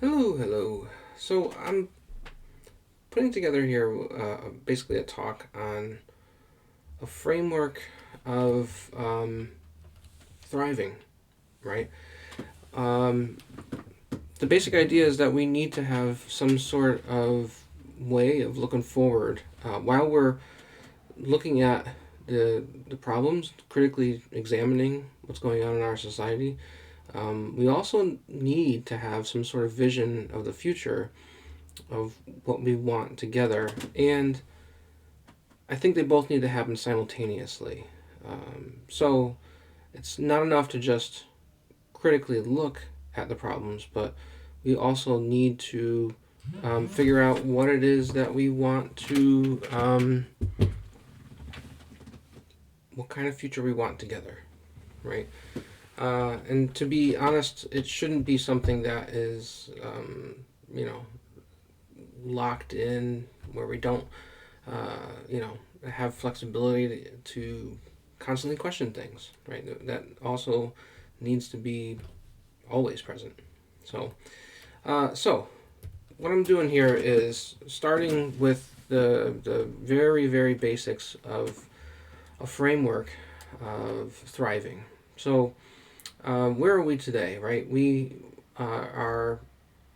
Hello. So I'm putting together here basically a talk on a framework of thriving, right? Um, the basic idea is that we need to have some sort of way of looking forward while we're looking at the problems, critically examining what's going on in our society. We also need to have some sort of vision of the future of what we want together. And I think they both need to happen simultaneously. So it's not enough to just critically look at the problems, but we also need to figure out what it is that we want to, what kind of future we want together, right? And to be honest, it shouldn't be something that is, you know, locked in where we don't, have flexibility to constantly question things, right? That also needs to be always present. So what I'm doing here is starting with the very basics of a framework of thriving. So where are we today, right? We are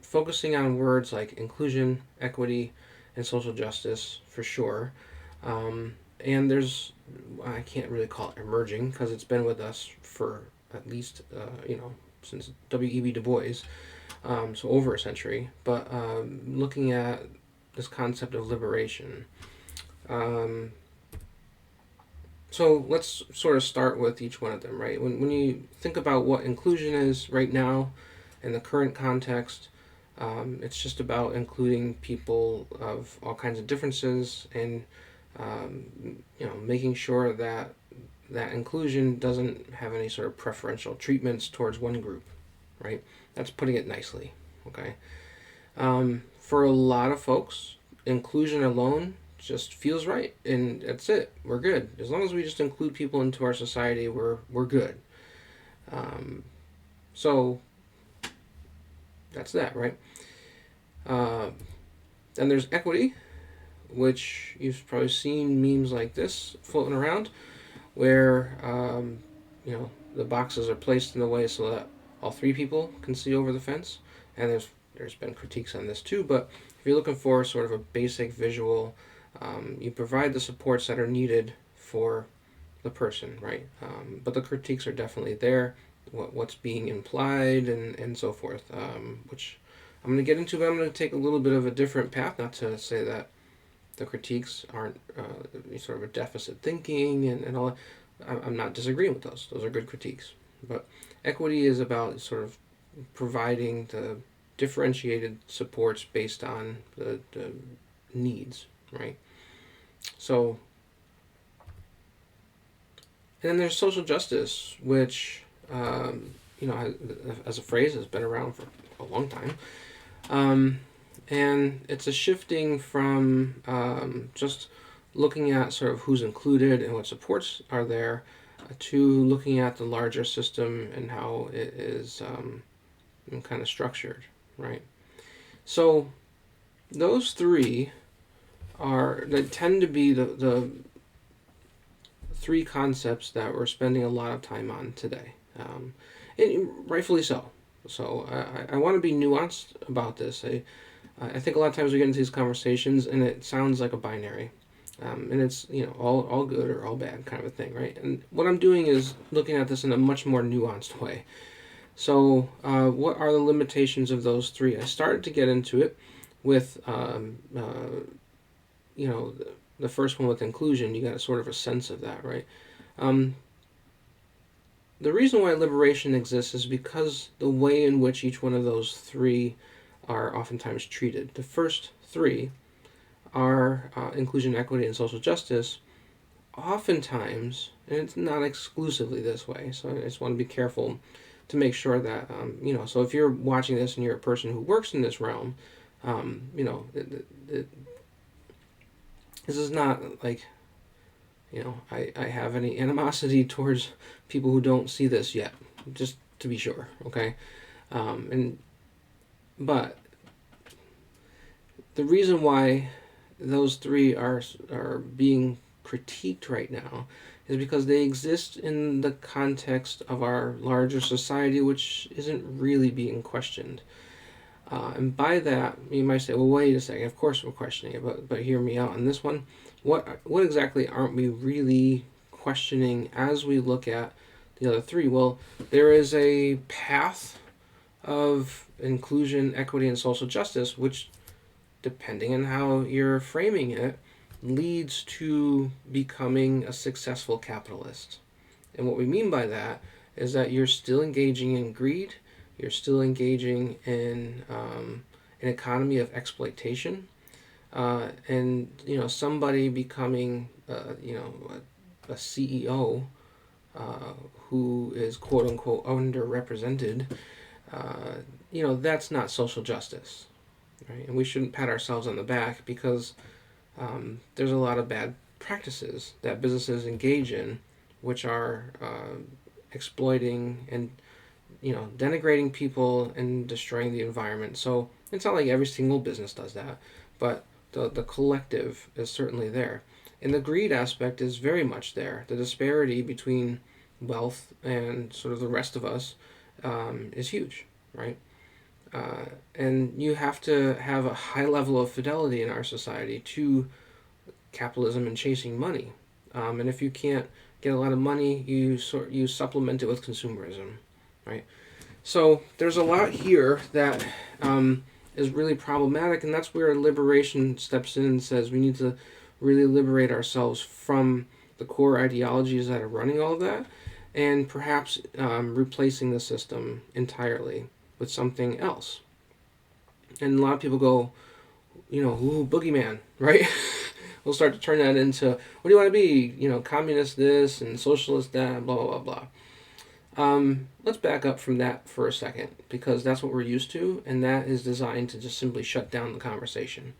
focusing on words like inclusion, equity, and social justice for sure. And there's, I can't really call it emerging because it's been with us for at least, since W.E.B. Du Bois, so over a century. But looking at this concept of liberation. Um, so let's sort of start with each one of them, right? When you think about what inclusion is right now in the current context, it's just about including people of all kinds of differences and making sure that that inclusion doesn't have any sort of preferential treatments towards one group, right? That's putting it nicely, okay? For a lot of folks, inclusion alone just feels right, and that's it. We're good. As long as we just include people into our society, we're good. Um, so that's that, right? Uh, then there's equity, which you've probably seen memes like this floating around, where the boxes are placed in the way so that all three people can see over the fence. And there's been critiques on this too, but if you're looking for sort of a basic visual, you provide the supports that are needed for the person, right? But the critiques are definitely there, what's being implied and so forth, which I'm going to get into, but I'm going to take a little bit of a different path, not to say that the critiques aren't sort of a deficit thinking and all that. I'm not disagreeing with those. Those are good critiques. But equity is about sort of providing the differentiated supports based on the needs, right? So, and then there's social justice, which, as a phrase, has been around for a long time. And it's a shifting from just looking at sort of who's included and what supports are there to looking at the larger system and how it is kind of structured, right? So those three they tend to be the three concepts that we're spending a lot of time on today, and rightfully so. So I want to be nuanced about this. I think a lot of times we get into these conversations and it sounds like a binary. And it's all good or all bad kind of a thing, right? And what I'm doing is looking at this in a much more nuanced way. So what are the limitations of those three? I started to get into it with the first one with inclusion. You got a sort of a sense of that, right? Um, the reason why liberation exists is because the way in which each one of those three are oftentimes treated. The first three are inclusion, equity, and social justice. Oftentimes, and it's not exclusively this way, so I just want to be careful to make sure that, so if you're watching this and you're a person who works in this realm, this is not like, I have any animosity towards people who don't see this yet, just to be sure, okay? And But the reason why those three are being critiqued right now is because they exist in the context of our larger society, which isn't really being questioned. And by that, you might say, "Well, wait a second. Of course, we're questioning it, but hear me out on this one. What exactly aren't we really questioning as we look at the other three?" Well, there is a path of inclusion, equity, and social justice, which, depending on how you're framing it, leads to becoming a successful capitalist. And what we mean by that is that you're still engaging in greed, you're still engaging in an economy of exploitation, and somebody becoming a CEO who is quote unquote underrepresented. That's not social justice, right? And we shouldn't pat ourselves on the back because there's a lot of bad practices that businesses engage in, which are exploiting and denigrating people and destroying the environment. So it's not like every single business does that, but the collective is certainly there. And the greed aspect is very much there. The disparity between wealth and sort of the rest of us is huge, right? And you have to have a high level of fidelity in our society to capitalism and chasing money. And if you can't get a lot of money, you supplement it with consumerism, right? So there's a lot here that is really problematic, and that's where liberation steps in and says we need to really liberate ourselves from the core ideologies that are running all of that, and perhaps replacing the system entirely with something else. And a lot of people go, ooh, boogeyman, right? We'll start to turn that into, what do you want to be? Communist this and socialist that, blah, blah, blah, blah. Let's back up from that for a second, because that's what we're used to, and that is designed to just simply shut down the conversation.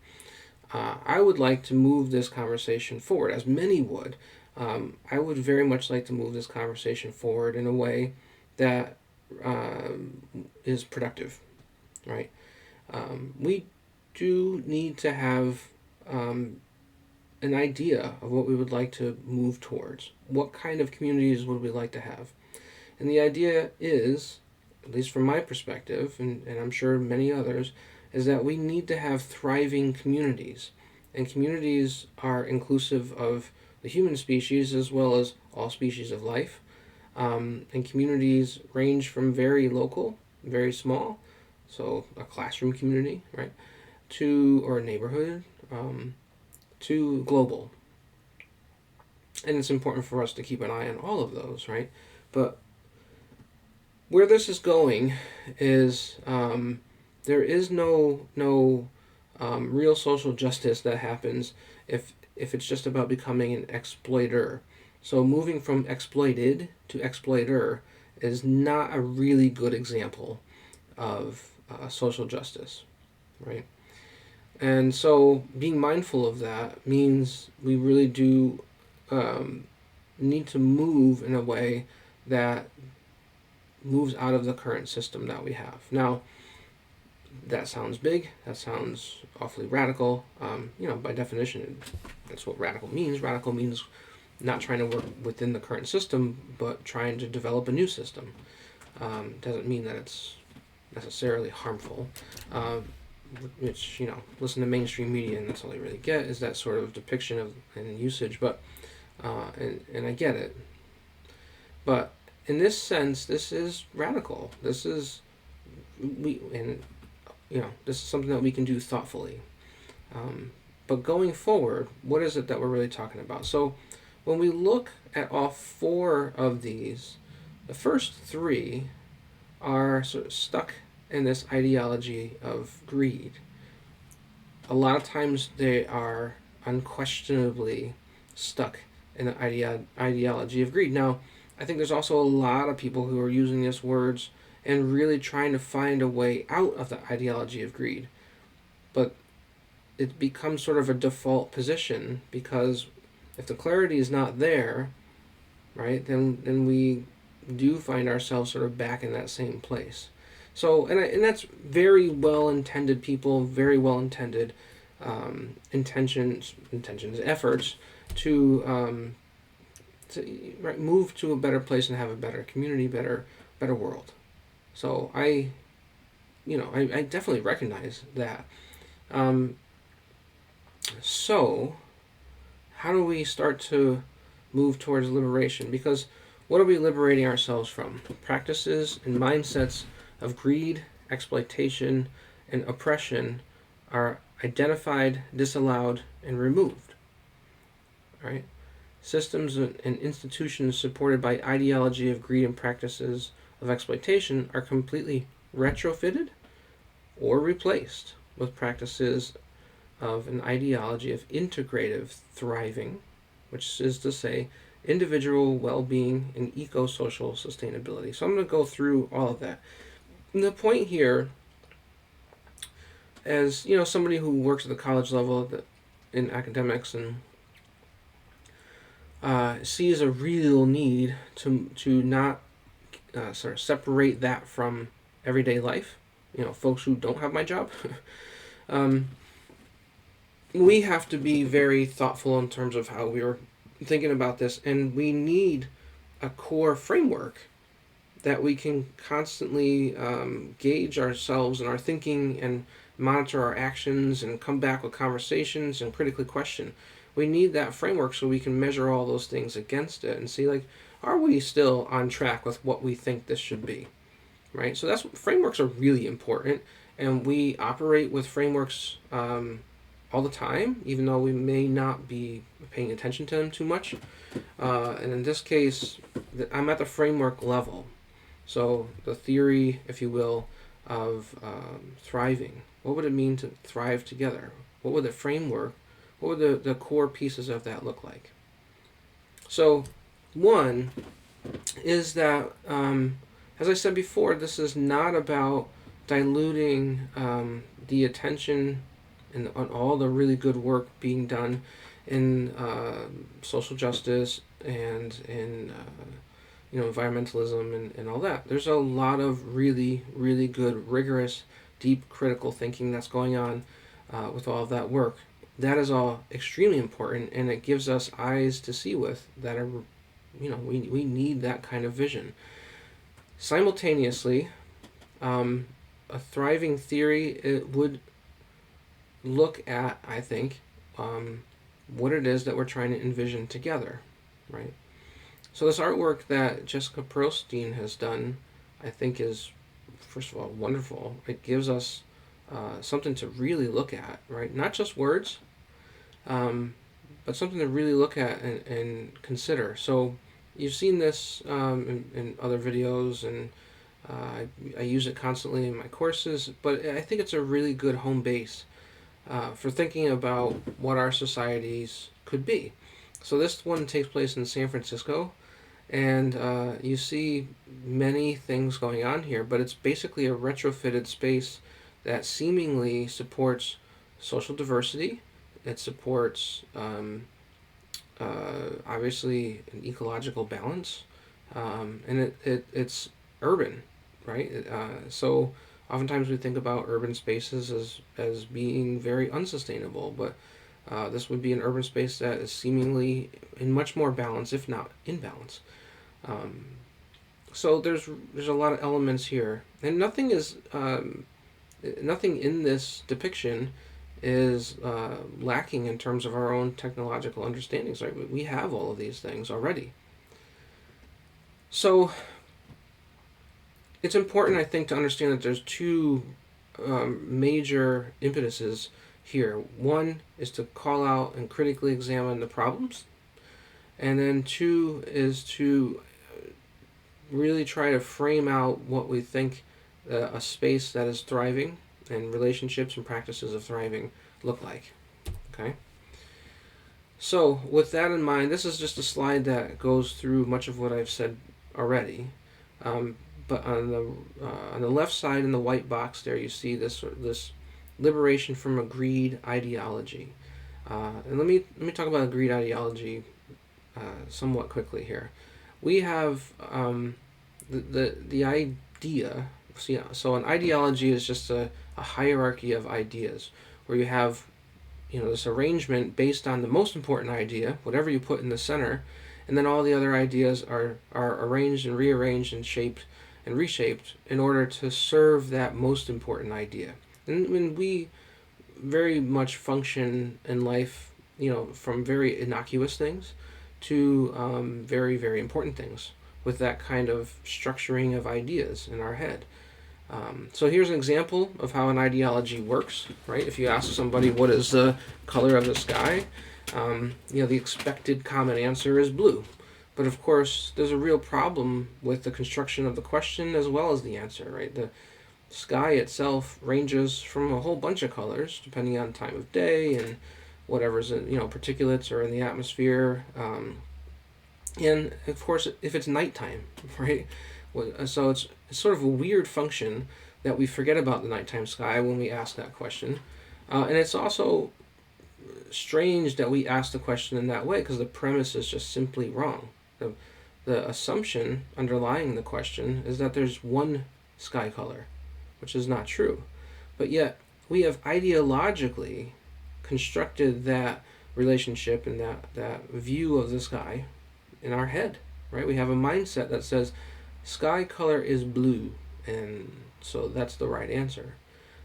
I would like to move this conversation forward, as many would. I would very much like to move this conversation forward in a way that is productive, right? We do need to have an idea of what we would like to move towards. What kind of communities would we like to have? And the idea is, at least from my perspective, and I'm sure many others, is that we need to have thriving communities. And communities are inclusive of the human species as well as all species of life. And communities range from very local, very small, so a classroom community, right, or a neighborhood, to global. And it's important for us to keep an eye on all of those, right? But where this is going is there is no real social justice that happens if it's just about becoming an exploiter. So moving from exploited to exploiter is not a really good example of social justice, right? And so being mindful of that means we really do need to move in a way that moves out of the current system that we have. Now, that sounds big. That sounds awfully radical. By definition, that's what radical means. Radical means not trying to work within the current system, but trying to develop a new system. Doesn't mean that it's necessarily harmful. Which, listen to mainstream media, and that's all they really get is that sort of depiction of and usage. But and I get it. But in this sense, this is radical. This is this is something that we can do thoughtfully. But going forward, what is it that we're really talking about? So when we look at all four of these, the first three are sort of stuck in this ideology of greed. A lot of times they are unquestionably stuck in the ideology of greed. Now, I think there's also a lot of people who are using these words and really trying to find a way out of the ideology of greed. But it becomes sort of a default position because if the clarity is not there, right, then we do find ourselves sort of back in that same place. So, and that's very well intended people, very well intended intentions, efforts to right, move to a better place and have a better community, better world. So I definitely recognize that. Um, so how do we start to move towards liberation? Because what are we liberating ourselves from? Practices and mindsets of greed, exploitation, and oppression are identified, disallowed, and removed. Right? Systems and institutions supported by ideology of greed and practices of exploitation are completely retrofitted or replaced with practices of an ideology of integrative thriving, which is to say, individual well being and eco social sustainability. So I'm going to go through all of that. And the point here, as somebody who works at the college level in academics and sees a real need to not sort of separate that from everyday life. Folks who don't have my job. um, we have to be very thoughtful in terms of how we are thinking about this, and we need a core framework that we can constantly gauge ourselves and our thinking and monitor our actions and come back with conversations and critically question. We need that framework so we can measure all those things against it and see, like, are we still on track with what we think this should be, right? So frameworks are really important, and we operate with frameworks all the time, even though we may not be paying attention to them too much. And in this case, I'm at the framework level. So the theory, if you will, of thriving. What would it mean to thrive together? What would the framework, what would the core pieces of that look like? So one is that, as I said before, this is not about diluting the attention and on all the really good work being done in social justice and in environmentalism and all that. There's a lot of really, really good, rigorous, deep critical thinking that's going on with all of that work. That is all extremely important, and it gives us eyes to see with that are, we need that kind of vision. Simultaneously, a thriving theory, it would look at, I think, what it is that we're trying to envision together, right? So this artwork that Jessica Pearlstein has done, I think, is, first of all, wonderful. It gives us something to really look at, right? Not just words, but something to really look at and consider. So you've seen this in other videos, and I use it constantly in my courses, but I think it's a really good home base for thinking about what our societies could be. So this one takes place in San Francisco, and you see many things going on here, but it's basically a retrofitted space that seemingly supports social diversity. It supports obviously an ecological balance, and it's urban, right? So oftentimes we think about urban spaces as being very unsustainable, but this would be an urban space that is seemingly in much more balance, if not in balance. So there's a lot of elements here, and nothing in this depiction is lacking in terms of our own technological understandings. Right, we have all of these things already. So it's important, I think, to understand that there's two major impetuses here. One is to call out and critically examine the problems, and then two is to really try to frame out what we think a space that is thriving and relationships and practices of thriving look like. Okay? So, with that in mind, this is just a slide that goes through much of what I've said already. But on the left side in the white box there, you see this liberation from a greed ideology. And let me talk about a greed ideology somewhat quickly here. We have the idea So an ideology is just a hierarchy of ideas where you have, this arrangement based on the most important idea, whatever you put in the center, and then all the other ideas are arranged and rearranged and shaped and reshaped in order to serve that most important idea. And when we very much function in life, from very innocuous things to very, very important things with that kind of structuring of ideas in our head. So here's an example of how an ideology works, right? If you ask somebody what is the color of the sky, the expected common answer is blue. But of course, there's a real problem with the construction of the question as well as the answer, right? The sky itself ranges from a whole bunch of colors depending on time of day and whatever's in, particulates are in the atmosphere. And of course, if it's nighttime, right? So it's sort of a weird function that we forget about the nighttime sky when we ask that question. And it's also strange that we ask the question in that way because the premise is just simply wrong. The assumption underlying the question is that there's one sky color, which is not true. But yet, we have ideologically constructed that relationship and that view of the sky in our head, right? We have a mindset that says sky color is blue, and so that's the right answer.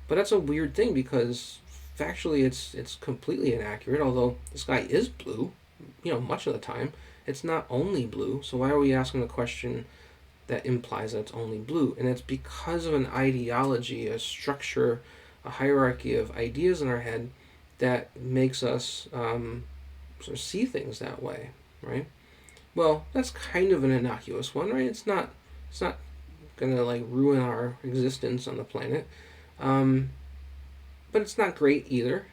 But that's a weird thing because factually it's completely inaccurate, although the sky is blue, much of the time. It's not only blue, so why are we asking the question that implies that it's only blue? And it's because of an ideology, a structure, a hierarchy of ideas in our head that makes us sort of see things that way, right? Well, that's kind of an innocuous one, right? It's not gonna ruin our existence on the planet, but it's not great either.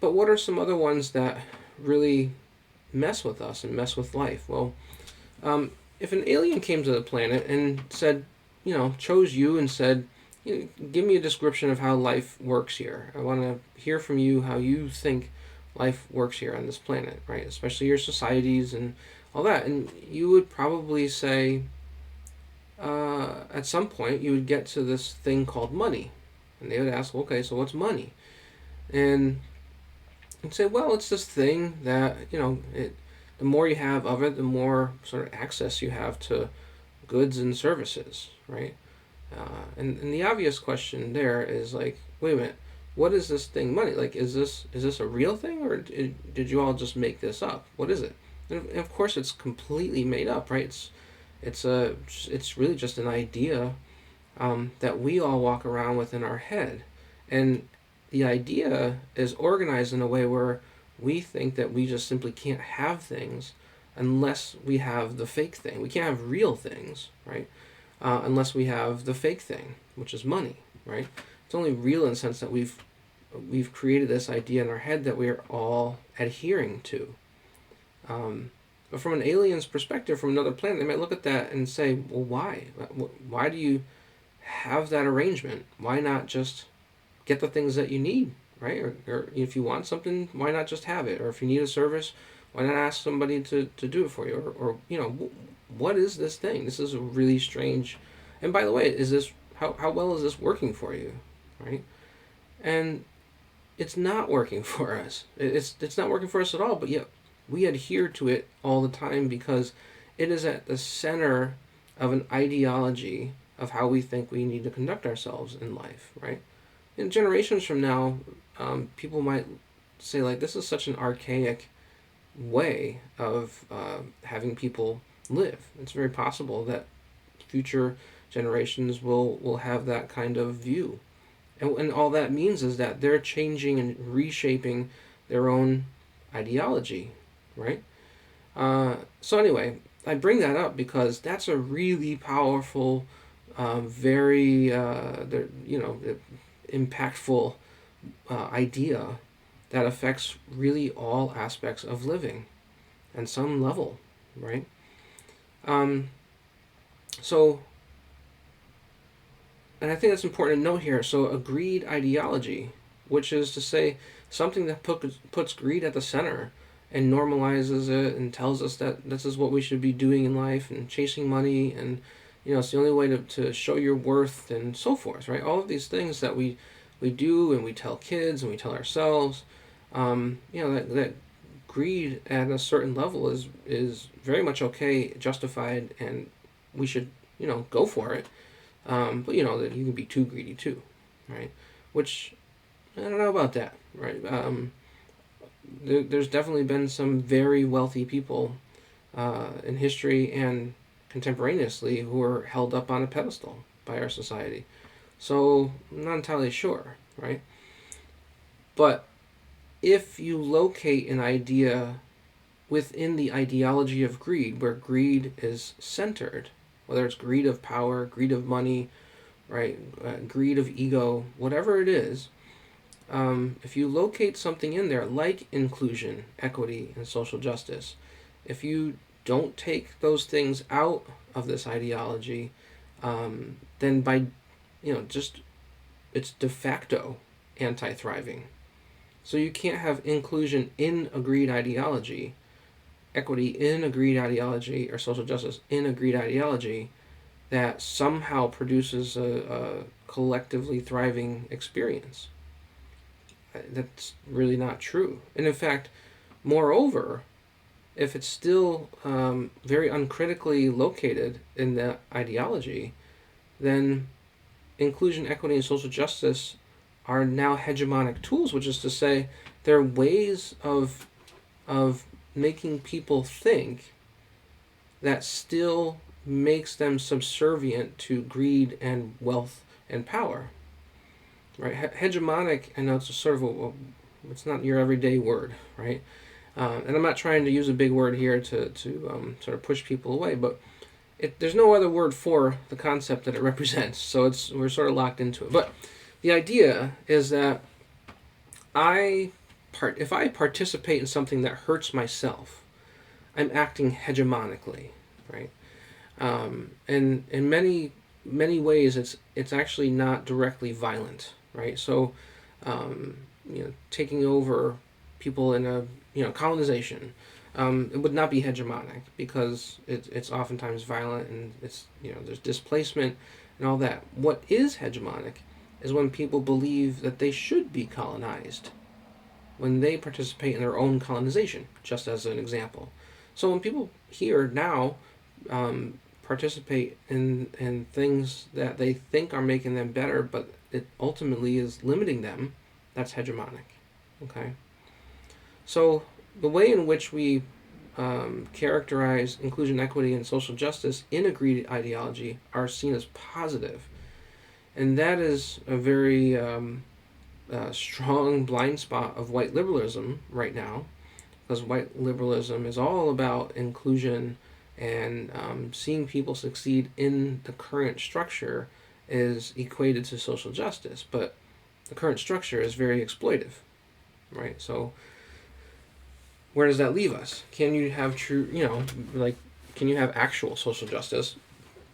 But what are some other ones that really mess with us and mess with life? Well, if an alien came to the planet and said, chose you and said, give me a description of how life works here. I want to hear from you how you think life works here on this planet, right? Especially your societies and all that. And you would probably say, at some point, you would get to this thing called money. And they would ask, okay, so what's money? And you'd say, well, it's this thing that, the more you have of it, the more sort of access you have to goods and services, right? And the obvious question there is wait a minute, what is this thing money? Is this a real thing, or did you all just make this up? What is it? And of course, it's completely made up, right? It's really just an idea that we all walk around with in our head, and the idea is organized in a way where we think that we just simply can't have things unless we have the fake thing. We can't have real things, right? Unless we have the fake thing, which is money, right? It's only real in the sense that we've created this idea in our head that we are all adhering to. But from an alien's perspective, from another planet, they might look at that and say, well, why? Why do you have that arrangement? Why not just get the things that you need, right? Or if you want something, why not just have it? Or if you need a service, why not ask somebody to do it for you? Or what is this thing? This is a really strange. And by the way, how well is this working for you, right? And it's not working for us. It's not working for us at all. But yet we adhere to it all the time because it is at the center of an ideology of how we think we need to conduct ourselves in life, right? In generations from now, people might say this is such an archaic way of having people live. It's very possible that future generations will have that kind of view. And all that means is that they're changing and reshaping their own ideology, right? So anyway, I bring that up because that's a really powerful, very, impactful idea that affects really all aspects of living on some level, right? And I think that's important to note here. So a greed ideology, which is to say something that puts greed at the center and normalizes it and tells us that this is what we should be doing in life and chasing money and It's the only way to show your worth and so forth, right? All of these things that we do and we tell kids and we tell ourselves, that greed at a certain level is very much okay, justified, and we should, go for it. But that you can be too greedy too, right? Which I don't know about that, right? There's definitely been some very wealthy people in history and contemporaneously who are held up on a pedestal by our society. So I'm not entirely sure, right? But if you locate an idea within the ideology of greed, where greed is centered, whether it's greed of power, greed of money, right, greed of ego, whatever it is, if you locate something in there like inclusion, equity, and social justice, if you don't take those things out of this ideology, then by, just it's de facto anti-thriving. So you can't have inclusion in a greed ideology, equity in a greed ideology, or social justice in a greed ideology that somehow produces a collectively thriving experience. That's really not true. And in fact, moreover, if it's still very uncritically located in the ideology, then inclusion, equity, and social justice are now hegemonic tools, which is to say, they're ways of making people think that still makes them subservient to greed and wealth and power. Right? Hegemonic, I know it's a sort of it's not your everyday word, right? And I'm not trying to use a big word here to sort of push people away, but there's no other word for the concept that it represents, so we're sort of locked into it. But the idea is that if I participate in something that hurts myself, I'm acting hegemonically, right? And in many ways, it's actually not directly violent, right? So, taking over people in a colonization, it would not be hegemonic because it's oftentimes violent and it's there's displacement and all that. What is hegemonic is when people believe that they should be colonized, when they participate in their own colonization, just as an example. So when people here now participate in things that they think are making them better, but it ultimately is limiting them, that's hegemonic. Okay? So the way in which we characterize inclusion, equity, and social justice in a greed ideology are seen as positive. And that is a very strong blind spot of white liberalism right now, because white liberalism is all about inclusion and seeing people succeed in the current structure is equated to social justice. But the current structure is very exploitive, right? So where does that leave us? Can you have can you have actual social justice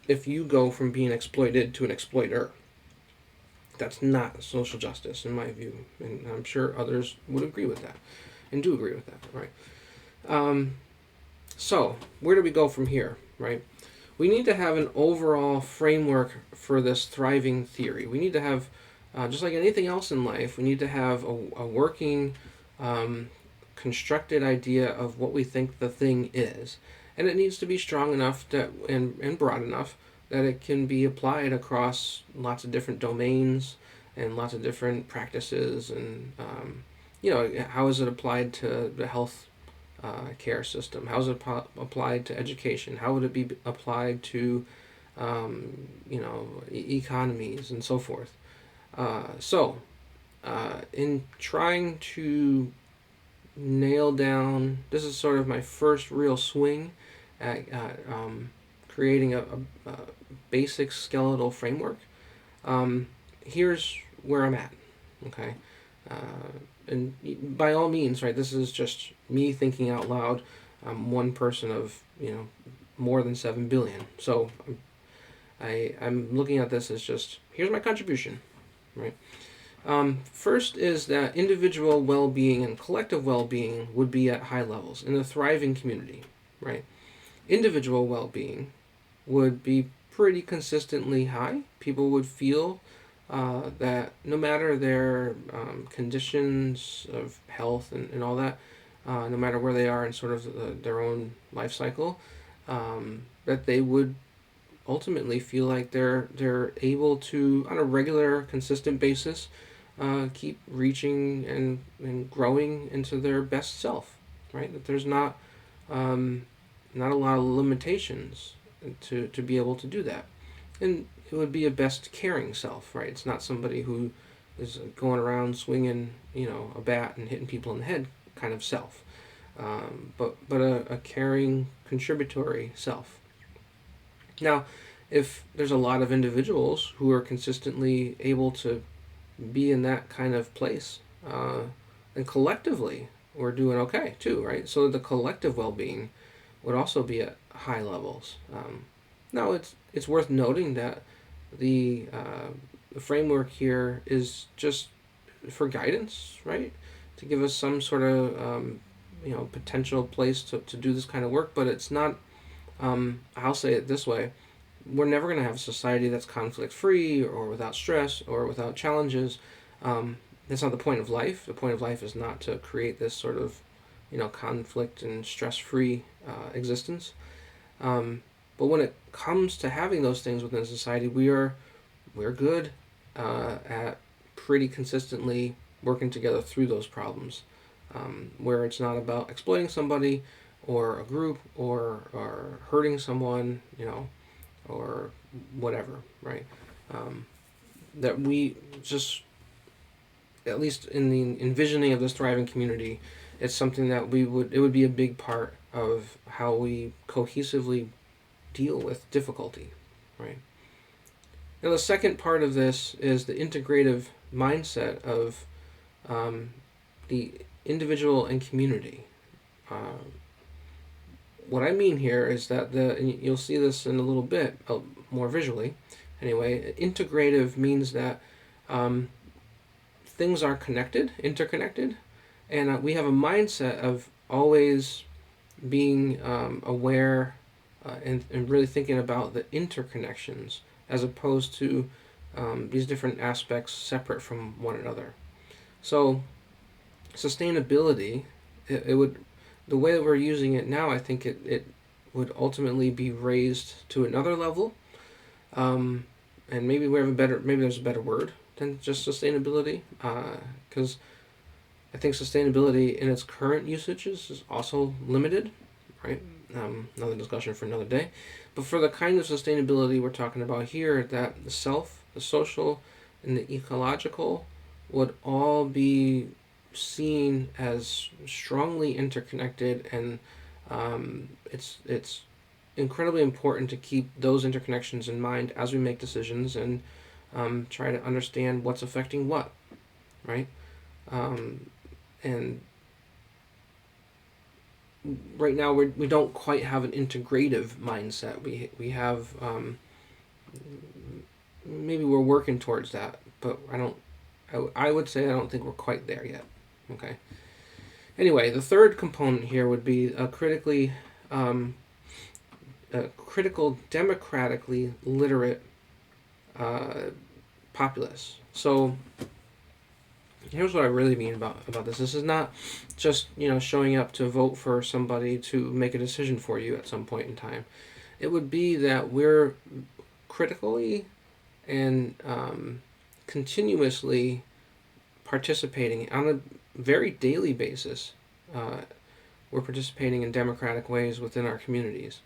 if you go from being exploited to an exploiter? That's not social justice, in my view, and I'm sure others would agree with that, and do agree with that, right? So, where do we go from here, right? We need to have an overall framework for this thriving theory. We need to have, just like anything else in life, we need to have a working, constructed idea of what we think the thing is. And it needs to be strong enough and broad enough that it can be applied across lots of different domains and lots of different practices. And, how is it applied to the health care system? How is it applied to education? How would it be applied to, economies and so forth? In trying to nail down, this is sort of my first real swing at creating a basic skeletal framework. Here's where I'm at, okay? And by all means, right, this is just me thinking out loud. I'm one person of, more than 7 billion. So I'm looking at this as just, here's my contribution, right? First is that individual well-being and collective well-being would be at high levels in a thriving community, right? Individual well-being would be pretty consistently high. People would feel that no matter their conditions of health and all that, no matter where they are in sort of their own life cycle, that they would ultimately feel like they're able to, on a regular, consistent basis, keep reaching and growing into their best self, right? That there's not a lot of limitations to be able to do that. And it would be a best caring self, right? It's not somebody who is going around swinging, a bat and hitting people in the head kind of self, but a caring, contributory self. Now, if there's a lot of individuals who are consistently able to be in that kind of place, then collectively we're doing okay too, right? So the collective well-being would also be at high levels. Now, it's worth noting that the framework here is just for guidance, right? To give us some sort of potential place to do this kind of work, but it's not. I'll say it this way: we're never going to have a society that's conflict free or without stress or without challenges. That's not the point of life. The point of life is not to create this sort of conflict and stress free existence. But when it comes to having those things within society, we're good at pretty consistently working together through those problems, where it's not about exploiting somebody or a group or hurting someone, or whatever, right? That we just, at least in the envisioning of this thriving community, it's something that it would be a big part of how we cohesively deal with difficulty, right? Now, the second part of this is the integrative mindset of the individual and community. What I mean here is that and you'll see this in a little bit, more visually. Anyway, integrative means that things are connected, interconnected, and we have a mindset of always being aware and really thinking about the interconnections as opposed to these different aspects separate from one another. So sustainability, it would, the way that we're using it now, I think it would ultimately be raised to another level, and maybe there's a better word than just sustainability, because I think sustainability in its current usages is also limited, right? Another discussion for another day. But for the kind of sustainability we're talking about here, that the self, the social, and the ecological would all be seen as strongly interconnected, and it's incredibly important to keep those interconnections in mind as we make decisions and try to understand what's affecting what, right? And right now we don't quite have an integrative mindset. We have maybe we're working towards that, but I would say I don't think we're quite there yet. Okay. Anyway, the third component here would be a critical, democratically literate populace. So here's what I really mean about this. This is not just showing up to vote for somebody to make a decision for you at some point in time. It would be that we're critically and continuously participating on a very daily basis. We're participating in democratic ways within our communities,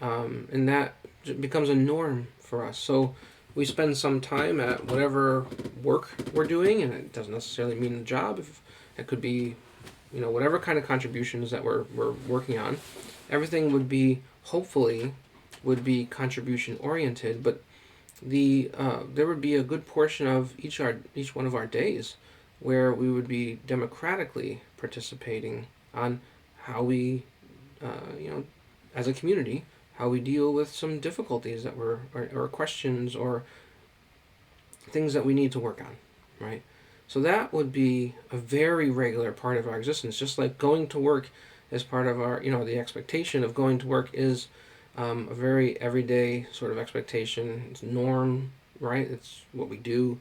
and that becomes a norm for us. So we spend some time at whatever work we're doing, and it doesn't necessarily mean a job. It could be, whatever kind of contributions that we're working on. Everything would be, hopefully, contribution oriented, but there would be a good portion of each one of our days where we would be democratically participating on how we, as a community, how we deal with some difficulties that or questions or things that we need to work on, right? So that would be a very regular part of our existence, just like going to work is part of our, the expectation of going to work is a very everyday sort of expectation. It's norm, right? It's what we do.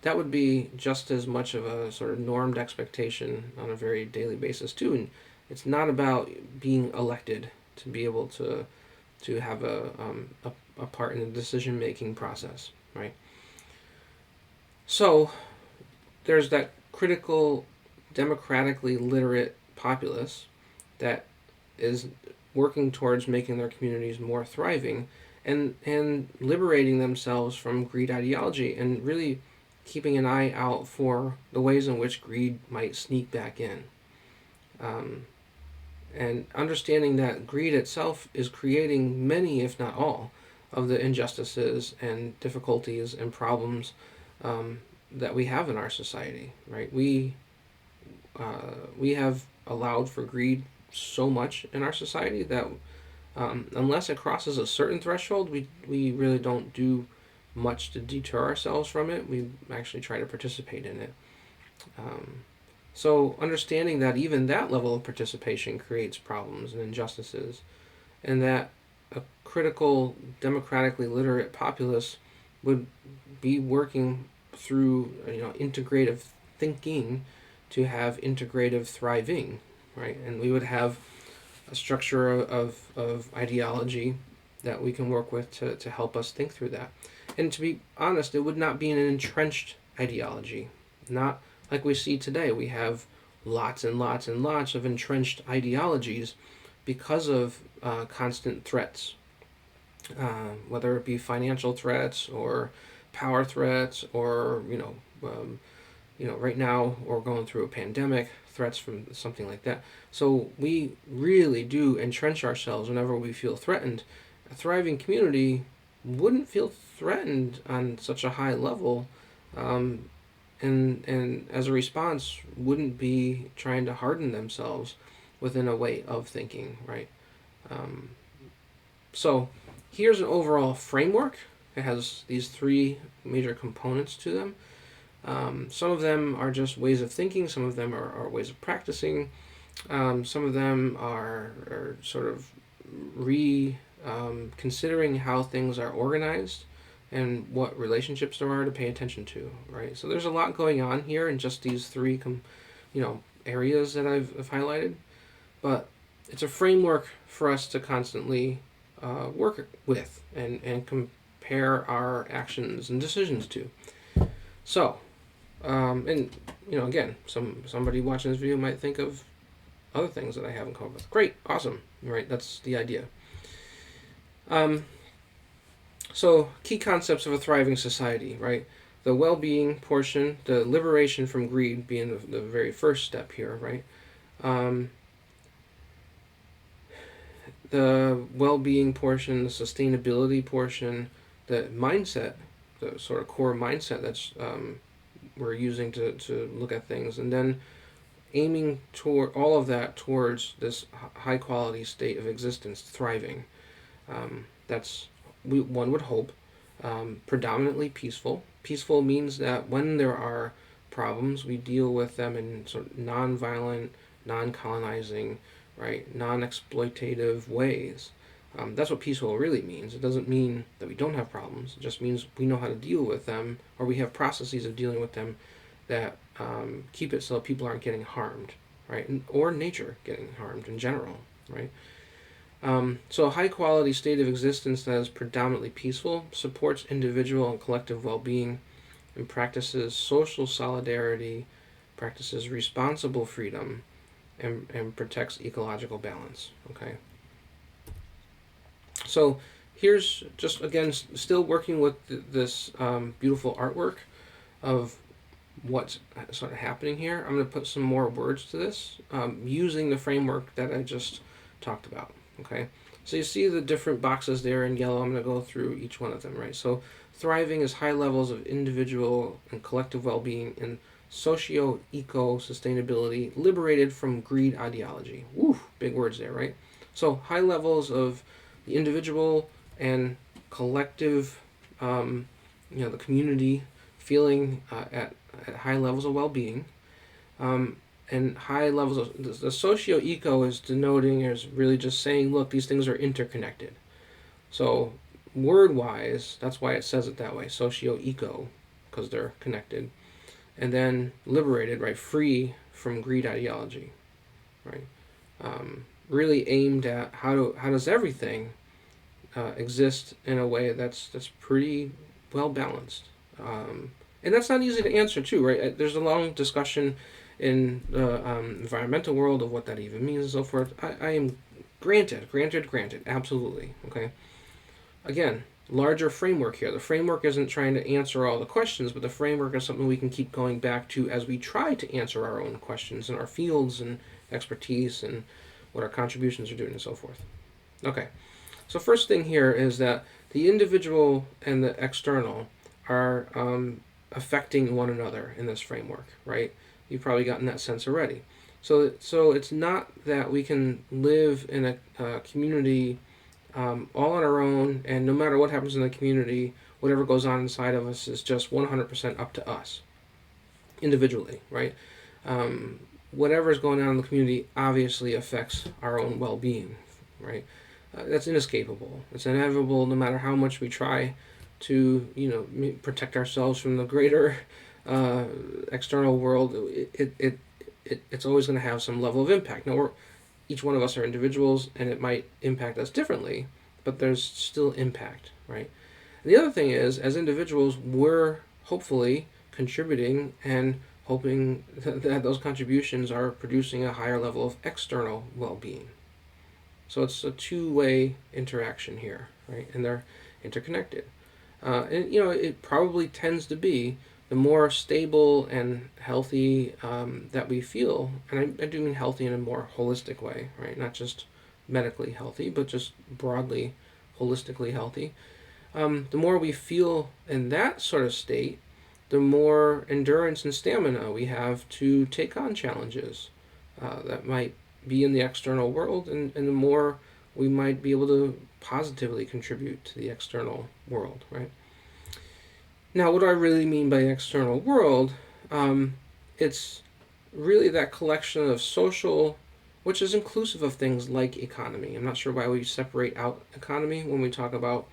That would be just as much of a sort of normed expectation on a very daily basis too. And it's not about being elected to be able to have a part in the decision making process, right? So there's that critical, democratically literate populace that is working towards making their communities more thriving and liberating themselves from greed ideology and really keeping an eye out for the ways in which greed might sneak back in. Um, and understanding that greed itself is creating many, if not all, of the injustices and difficulties and problems um, that we have in our society, right? We have allowed for greed so much in our society that unless it crosses a certain threshold, we really don't do much to deter ourselves from it. We actually try to participate in it. Um, so understanding that even that level of participation creates problems and injustices, and that a critical, democratically literate populace would be working through integrative thinking to have integrative thriving, right? And we would have a structure of ideology that we can work with to help us think through that. And to be honest, it would not be an entrenched ideology. Not like we see today. We have lots and lots and lots of entrenched ideologies because of constant threats, whether it be financial threats or power threats or right now we're going through a pandemic, threats from something like that. So we really do entrench ourselves whenever we feel threatened. A thriving community wouldn't feel threatened on such a high level, um, and as a response wouldn't be trying to harden themselves within a way of thinking, right? Um, so here's an overall framework. It has these three major components to them. Some of them are just ways of thinking, some of them are ways of practicing, some of them are sort of considering how things are organized and what relationships there are to pay attention to, right? So there's a lot going on here in just these three areas that I've highlighted, but it's a framework for us to constantly work with and compare our actions and decisions to. So, and again, somebody watching this video might think of other things that I haven't come up with. Great, awesome, right? That's the idea. So key concepts of a thriving society, right? The well-being portion, the liberation from greed being the very first step here, right? The well-being portion, the sustainability portion, the mindset, the sort of core mindset that's we're using to look at things, and then aiming toward all of that towards this high quality state of existence, thriving. That's one would hope predominantly peaceful. Peaceful means that when there are problems, we deal with them in sort of non-violent, non-colonizing, right, non-exploitative ways. That's what peaceful really means. It doesn't mean that we don't have problems. It just means we know how to deal with them, or we have processes of dealing with them that keep it so people aren't getting harmed, right, or nature getting harmed in general, right. So a high quality state of existence that is predominantly peaceful supports individual and collective well-being and practices social solidarity, practices responsible freedom, and protects ecological balance. Okay. So here's just again still working with this beautiful artwork of what's sort of happening here. I'm going to put some more words to this using the framework that I just talked about. Okay, so you see the different boxes there in yellow. I'm going to go through each one of them, right? So thriving is high levels of individual and collective well-being and socio-eco sustainability liberated from greed ideology. Woo, big words there, right? So high levels of the individual and collective, the community feeling at high levels of well-being, and high levels of the socio-eco is denoting, is really just saying, look, these things are interconnected. So word-wise, that's why it says it that way, socio-eco, because they're connected. And then liberated, right, free from greed ideology, right? Really aimed at how does everything exist in a way that's pretty well balanced. And that's not easy to answer too, right? There's a long discussion in the environmental world of what that even means and so forth. I am granted, absolutely. Okay. Again, larger framework here. The framework isn't trying to answer all the questions, but the framework is something we can keep going back to as we try to answer our own questions in our fields and expertise and what our contributions are doing and so forth. Okay. So first thing here is that the individual and the external are affecting one another in this framework, right? You've probably gotten that sense already. So it's not that we can live in a community all on our own, and no matter what happens in the community, whatever goes on inside of us is just 100% up to us individually, right? Whatever is going on in the community obviously affects our own well-being, right? That's inescapable. It's inevitable no matter how much we try to, protect ourselves from the greater external world. It's always going to have some level of impact. Now, each one of us are individuals, and it might impact us differently, but there's still impact, right? And the other thing is, as individuals, we're hopefully contributing and hoping that those contributions are producing a higher level of external well-being. So it's a two-way interaction here, right? And they're interconnected. And it probably tends to be the more stable and healthy that we feel, and I do mean healthy in a more holistic way, right? Not just medically healthy, but just broadly, holistically healthy. The more we feel in that sort of state, the more endurance and stamina we have to take on challenges that might be in the external world, and the more we might be able to positively contribute to the external world, right? Now, what do I really mean by external world? It's really that collection of social, which is inclusive of things like economy. I'm not sure why we separate out economy when we talk about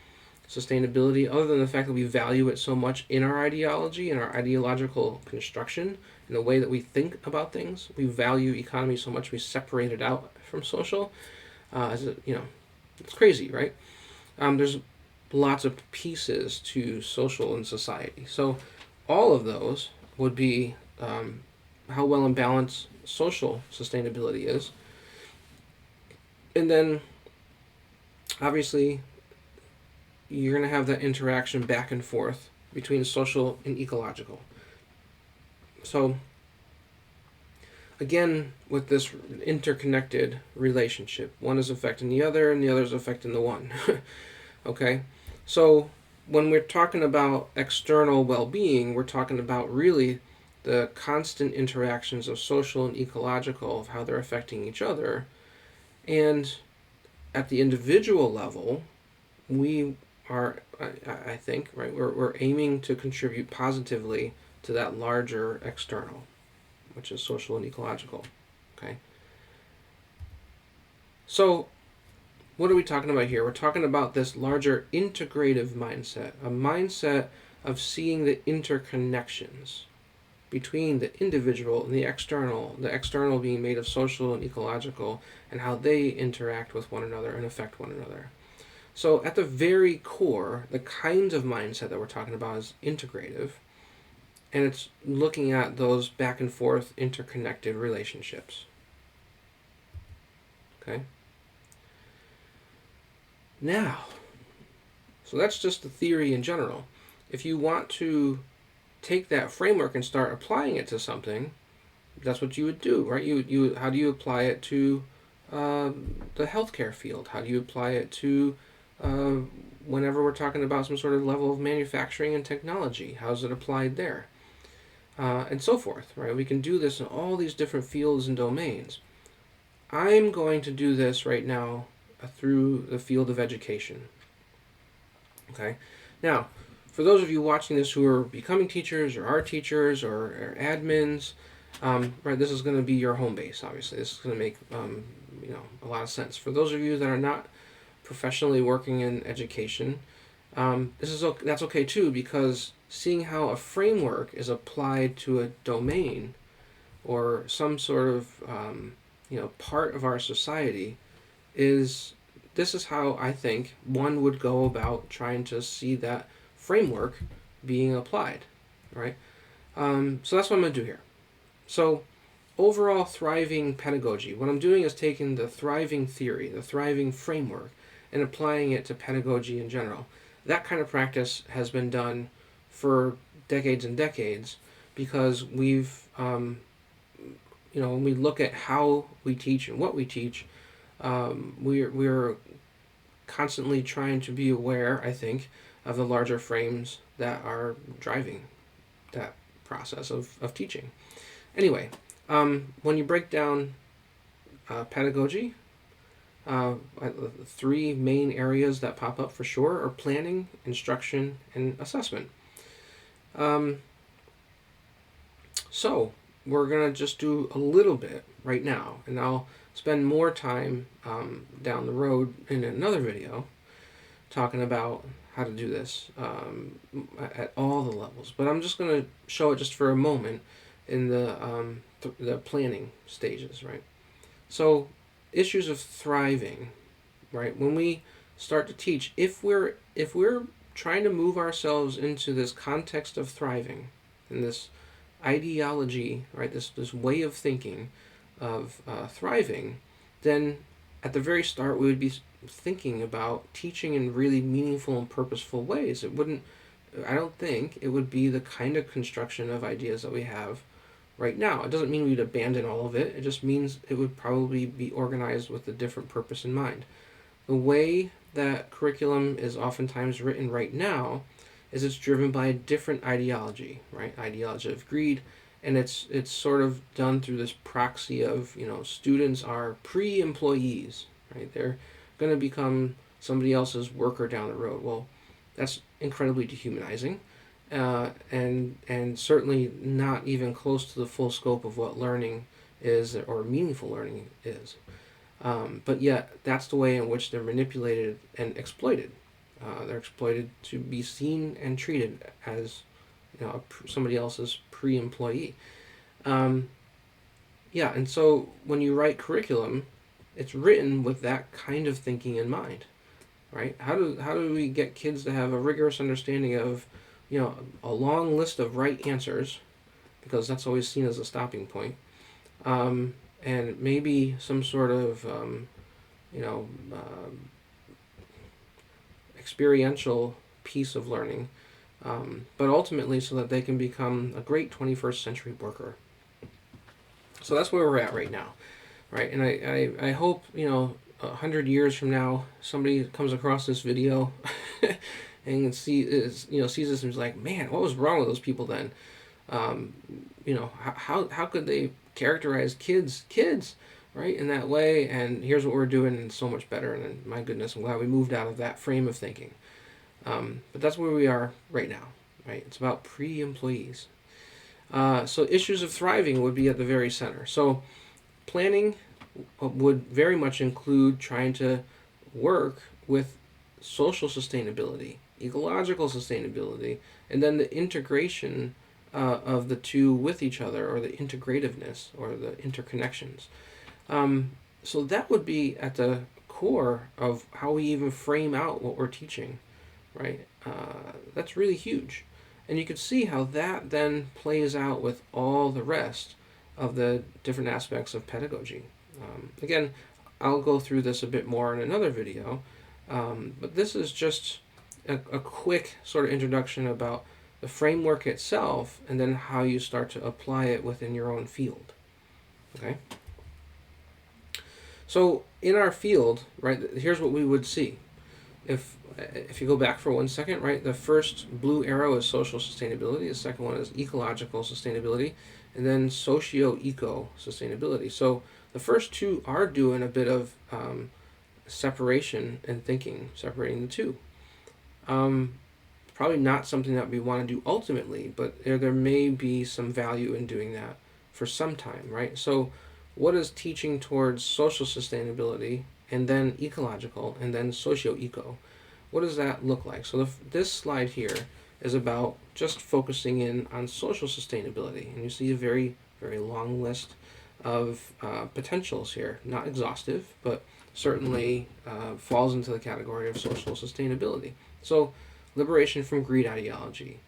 sustainability, other than the fact that we value it so much in our ideology and our ideological construction, in the way that we think about things. We value economy so much we separate it out from social. It's crazy, right? There's lots of pieces to social and society. So all of those would be how well in balance social sustainability is. And then obviously you're going to have that interaction back and forth between social and ecological. So again, with this interconnected relationship, one is affecting the other and the other is affecting the one. Okay? So when we're talking about external well-being, we're talking about really the constant interactions of social and ecological, of how they're affecting each other. And at the individual level, we are, I think, right, we're aiming to contribute positively to that larger external, which is social and ecological. Okay? So what are we talking about here? We're talking about this larger integrative mindset, a mindset of seeing the interconnections between the individual and the external being made of social and ecological, and how they interact with one another and affect one another. So at the very core, the kind of mindset that we're talking about is integrative, and it's looking at those back and forth interconnected relationships. Okay? Now, so that's just the theory in general. If you want to take that framework and start applying it to something, that's what you would do, right? How do you apply it to the healthcare field? How do you apply it to whenever we're talking about some sort of level of manufacturing and technology? How's it applied there? And so forth, right? We can do this in all these different fields and domains. I'm going to do this right now through the field of education. Okay? Now, for those of you watching this who are becoming teachers or are teachers or are admins, Right, this is going to be your home base. Obviously, this is going to make a lot of sense for those of you that are not professionally working in education. That's okay too, because seeing how a framework is applied to a domain or some sort of part of our society is this is how I think one would go about trying to see that framework being applied, right? So that's what I'm going to do here. So overall thriving pedagogy, what I'm doing is taking the thriving theory, the thriving framework, and applying it to pedagogy in general. That kind of practice has been done for decades and decades because when we look at how we teach and what we teach, we're constantly trying to be aware, I think, of the larger frames that are driving that process of teaching. Anyway, when you break down pedagogy, three main areas that pop up for sure are planning, instruction, and assessment. So we're going to just do a little bit right now, and I'll spend more time down the road in another video talking about how to do this at all the levels. But I'm just going to show it just for a moment in the planning stages, right? So issues of thriving, right? When we start to teach, if we're trying to move ourselves into this context of thriving and this ideology, right? This way of thinking of thriving, then at the very start we would be thinking about teaching in really meaningful and purposeful ways. I don't think it would be the kind of construction of ideas that we have right now. It doesn't mean we'd abandon all of it. It just means it would probably be organized with a different purpose in mind. The way that curriculum is oftentimes written right now is it's driven by a different ideology, right? Ideology of greed, and it's sort of done through this proxy of students are pre-employees, right? They're going to become somebody else's worker down the road. Well, that's incredibly dehumanizing. And certainly not even close to the full scope of what learning is or meaningful learning is. But yet, that's the way in which they're manipulated and exploited. They're exploited to be seen and treated as somebody else's pre-employee. And so when you write curriculum, it's written with that kind of thinking in mind, right? How do we get kids to have a rigorous understanding of a long list of right answers, because that's always seen as a stopping point, and maybe some sort of experiential piece of learning, but ultimately so that they can become a great 21st century worker. So that's where we're at right now, right? And I hope 100 years from now somebody comes across this video and sees this and is like, man, what was wrong with those people then? How could they characterize kids, right, in that way? And here's what we're doing, and it's so much better. And my goodness, I'm glad we moved out of that frame of thinking. But that's where we are right now, right? It's about pre-employees. So issues of thriving would be at the very center. So planning would very much include trying to work with social sustainability, ecological sustainability, and then the integration of the two with each other, or the integrativeness, or the interconnections. So that would be at the core of how we even frame out what we're teaching, right? That's really huge. And you could see how that then plays out with all the rest of the different aspects of pedagogy. Again, I'll go through this a bit more in another video, but this is just a quick sort of introduction about the framework itself, and then how you start to apply it within your own field. Okay? So in our field, right, here's what we would see. If you go back for 1 second, right, the first blue arrow is social sustainability, the second one is ecological sustainability, and then socio-eco sustainability. So the first two are doing a bit of separation and thinking, separating the two. Probably not something that we want to do ultimately, but there may be some value in doing that for some time, right? So, what is teaching towards social sustainability and then ecological and then socio-eco? What does that look like? So, this slide here is about just focusing in on social sustainability, and you see a very, very long list of potentials here. Not exhaustive, but certainly falls into the category of social sustainability. So, liberation from greed ideology,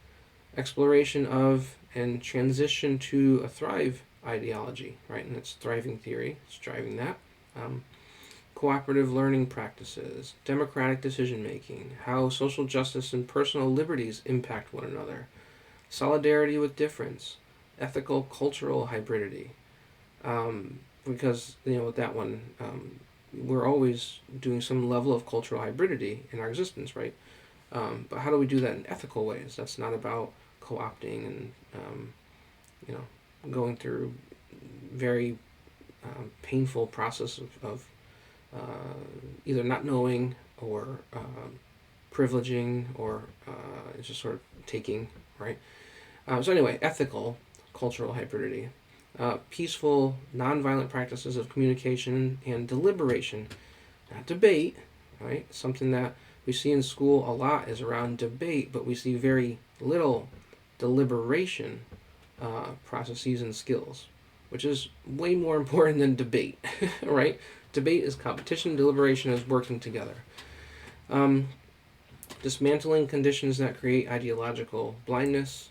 exploration of and transition to a thrive ideology, right? And it's thriving theory, it's driving that. Um, Cooperative learning practices, democratic decision making, how social justice and personal liberties impact one another, solidarity with difference, ethical cultural hybridity. Because, with that one, we're always doing some level of cultural hybridity in our existence, right? But how do we do that in ethical ways? That's not about co-opting and you know going through very painful process of either not knowing or privileging or just sort of taking, right? So anyway, ethical cultural hybridity, peaceful, nonviolent practices of communication and deliberation, not debate, right? Something that we see in school a lot is around debate, but we see very little deliberation processes and skills, which is way more important than debate, right? Debate is competition, deliberation is working together. Um, Dismantling conditions that create ideological blindness,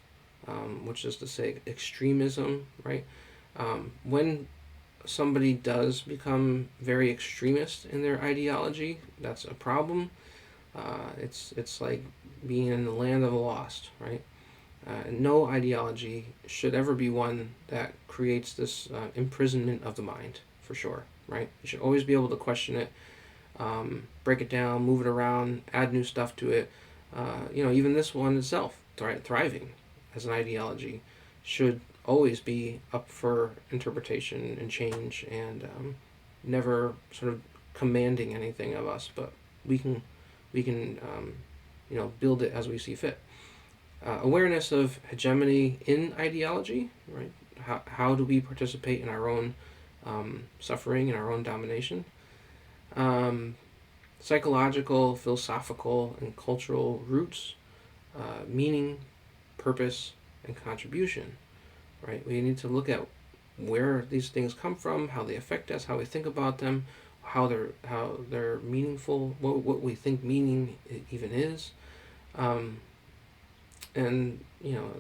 which is to say extremism, right? When somebody does become very extremist in their ideology, that's a problem. It's like being in the land of the lost, right? No ideology should ever be one that creates this imprisonment of the mind, for sure, right? You should always be able to question it, break it down, move it around, add new stuff to it. Even this one itself, thriving as an ideology, should always be up for interpretation and change, and never sort of commanding anything of us, but we can build it as we see fit. Awareness of hegemony in ideology, right? How do we participate in our own suffering and our own domination? Psychological, philosophical, and cultural roots, meaning, purpose, and contribution, right? We need to look at where these things come from, how they affect us, how we think about them, how they're meaningful, what we think meaning even is. And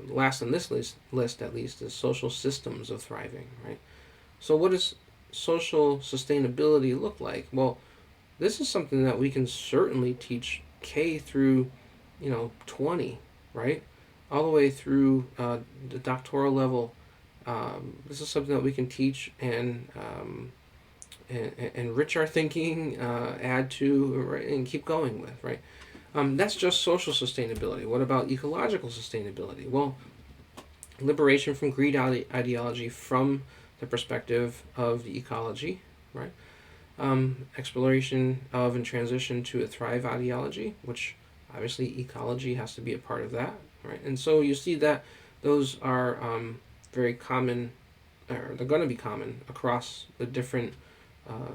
last on this list at least is social systems of thriving, right? So what does social sustainability look like? Well, this is something that we can certainly teach K through 20, right, all the way through the doctoral level. This is something that we can teach and enrich our thinking, add to, right, and keep going with, right? That's just social sustainability. What about ecological sustainability? Well, liberation from greed ideology from the perspective of the ecology, right? Exploration of and transition to a thrive ideology, which obviously ecology has to be a part of that, right? And so you see that those are very common, or they're going to be common across the different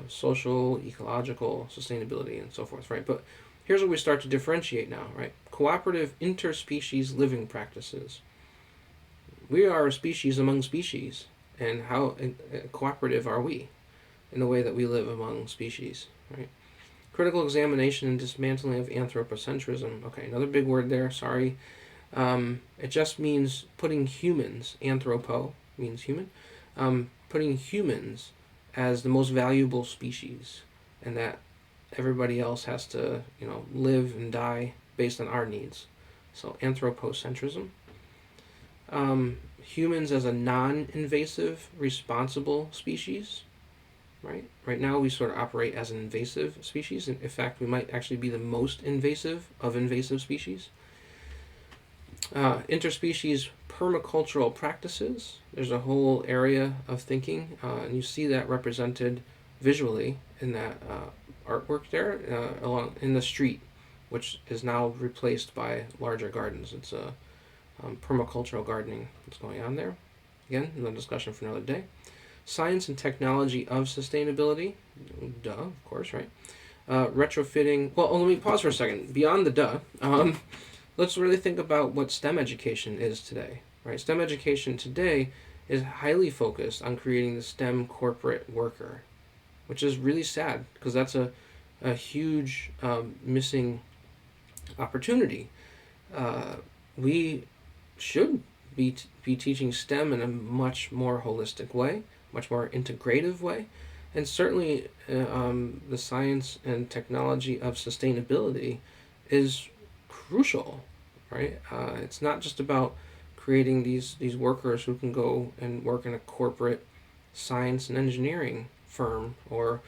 social, ecological, sustainability, and so forth, right? But here's where we start to differentiate now, right? Cooperative interspecies living practices. We are a species among species, and how cooperative are we in the way that we live among species, right? Critical examination and dismantling of anthropocentrism. Okay, another big word there, sorry. It just means putting humans, anthropo means human, putting humans as the most valuable species, and that everybody else has to, live and die based on our needs. So anthropocentrism. Humans as a non-invasive, responsible species, right? Right now we sort of operate as an invasive species. In fact, we might actually be the most invasive of invasive species. Interspecies permacultural practices. There's a whole area of thinking, and you see that represented visually in that artwork there along in the street, which is now replaced by larger gardens. It's a permacultural gardening that's going on there. Again, another discussion for another day. Science and technology of sustainability. Duh, of course, right? Retrofitting. Well, let me pause for a second. Beyond the duh, let's really think about what STEM education is today, right? STEM education today is highly focused on creating the STEM corporate worker, which is really sad because that's a huge missing opportunity. We should be teaching STEM in a much more holistic way, much more integrative way, and certainly the science and technology of sustainability is crucial, right? It's not just about creating these workers who can go and work in a corporate science and engineering firm or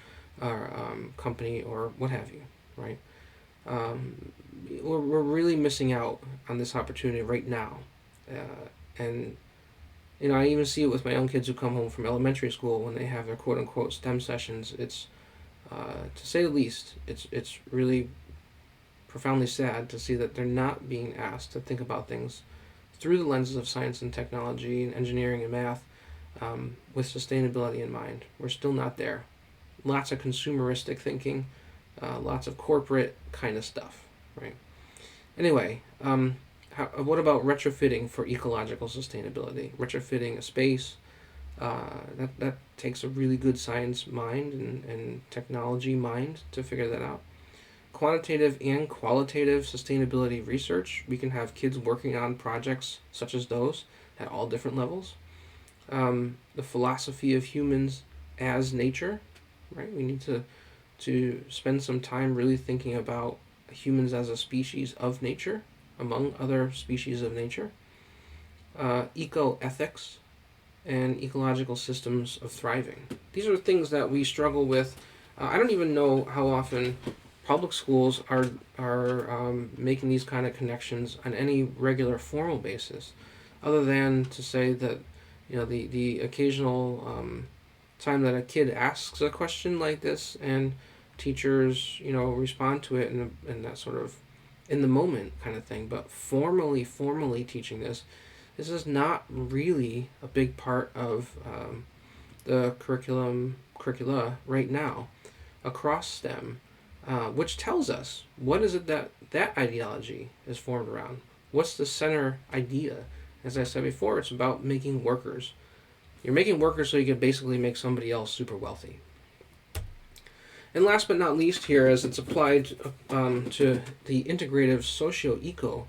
company or what have you, right? Um, we're really missing out on this opportunity right now. And I even see it with my own kids who come home from elementary school when they have their quote unquote STEM sessions. It's to say the least, it's really profoundly sad to see that they're not being asked to think about things through the lenses of science and technology and engineering and math with sustainability in mind. We're still not there. Lots of consumeristic thinking, lots of corporate kind of stuff, right? Anyway, what about retrofitting for ecological sustainability? Retrofitting a space, that takes a really good science mind and technology mind to figure that out. Quantitative and qualitative sustainability research. We can have kids working on projects such as those at all different levels. The philosophy of humans as nature, right? We need to spend some time really thinking about humans as a species of nature among other species of nature. Ecoethics and ecological systems of thriving. These are things that we struggle with. I don't even know how often public schools are making these kind of connections on any regular formal basis, other than to say that the occasional time that a kid asks a question like this and teachers respond to it in that sort of in the moment kind of thing. But formally teaching this is not really a big part of the curricula right now across STEM, which tells us what is it that ideology is formed around. What's the center idea? As I said before, it's about making workers. You're making workers so you can basically make somebody else super wealthy. And last but not least here, as it's applied to the integrative socio-eco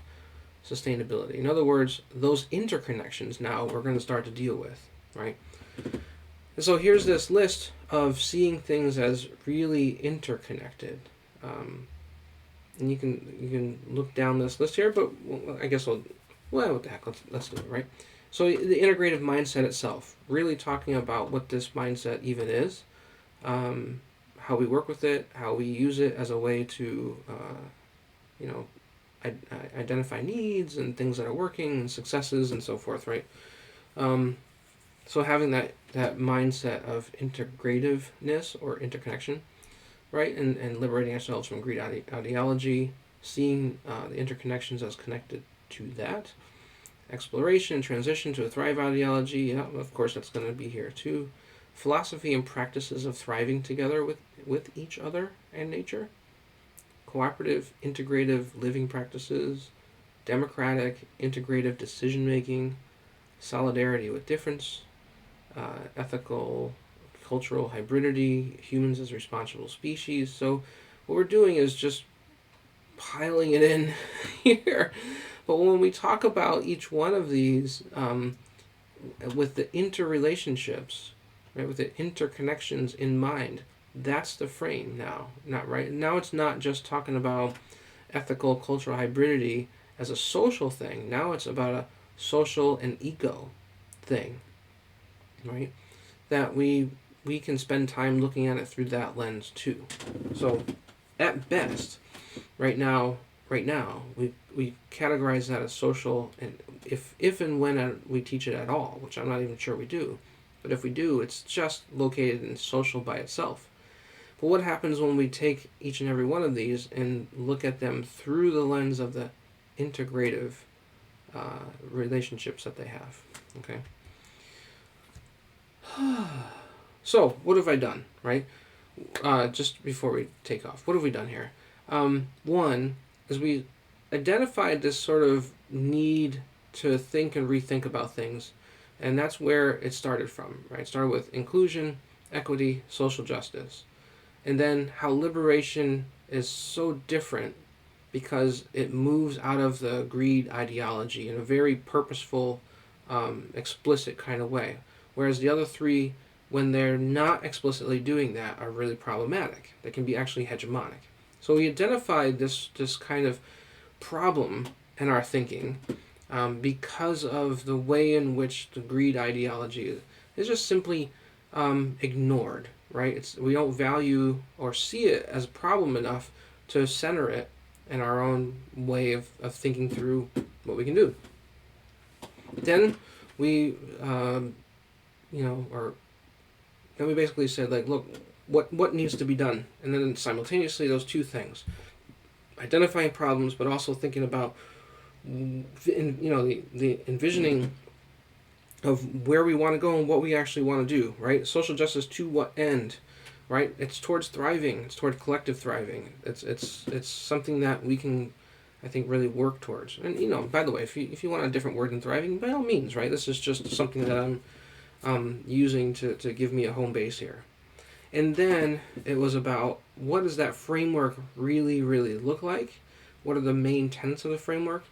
sustainability. In other words, those interconnections now we're going to start to deal with, right? And so here's this list of seeing things as really interconnected. And you can look down this list here, but I guess what the heck, let's do it, right? So the integrative mindset itself, really talking about what this mindset even is, how we work with it, how we use it as a way to, identify needs and things that are working and successes and so forth, right? So having that mindset of integrativeness or interconnection, right, and liberating ourselves from greed ideology, seeing the interconnections as connected to that. Exploration and transition to a thrive ideology, yeah, of course that's going to be here too. Philosophy and practices of thriving together with each other and nature. Cooperative, integrative living practices. Democratic, integrative decision making. Solidarity with difference. Ethical, cultural hybridity. Humans as responsible species. So what we're doing is just piling it in here. But when we talk about each one of these with the interrelationships, right, with the interconnections in mind, that's the frame now. Not right now. It's not just talking about ethical, cultural hybridity as a social thing. Now it's about a social and eco thing, right? That we can spend time looking at it through that lens too. So, at best, right now we categorize that as social, and if and when we teach it at all, which I'm not even sure we do, but if we do, it's just located in social by itself. But what happens when we take each and every one of these and look at them through the lens of the integrative relationships that they have? Okay. So, what have I done, right? Just before we take off, what have we done here? One is we identified this sort of need to think and rethink about things, and that's where it started from, right? It started with inclusion, equity, social justice, and then how liberation is so different because it moves out of the greed ideology in a very purposeful, explicit kind of way. Whereas the other three, when they're not explicitly doing that, are really problematic. They can be actually hegemonic. So we identified this kind of problem in our thinking because of the way in which the greed ideology is just simply ignored. Right? We don't value or see it as a problem enough to center it in our own way of thinking through what we can do. Then we, or then we basically said, like, look, what needs to be done, and then simultaneously those two things, identifying problems, but also thinking about, the envisioning of where we want to go and what we actually want to do. Right? Social justice to what end? Right? It's towards thriving. It's towards collective thriving. It's something that we can, I think, really work towards. And by the way, if you want a different word than thriving, by all means, right? This is just something that I'm using to give me a home base here. And then it was about, what does that framework really, really look like? What are the main tenets of the framework?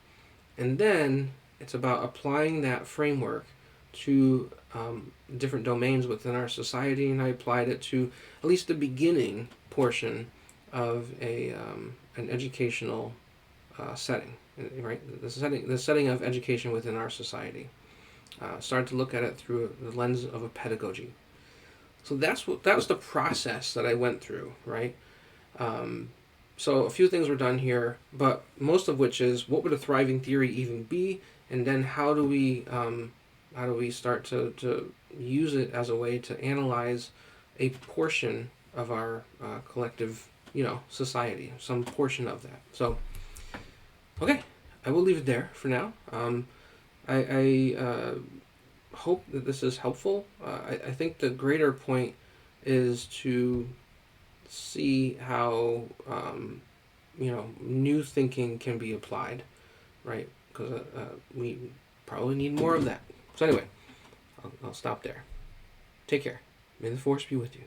And then it's about applying that framework to different domains within our society, and I applied it to at least the beginning portion of an educational setting, right? The setting of education within our society. Started to look at it through the lens of a pedagogy. So that was the process that I went through, right? So a few things were done here, but most of which is, what would a thriving theory even be, and then how do we start to use it as a way to analyze a portion of our collective, society, some portion of that. So, okay, I will leave it there for now. I hope that this is helpful. I think the greater point is to see how new thinking can be applied, right? Because we probably need more of that. So anyway, I'll stop there. Take care. May the force be with you.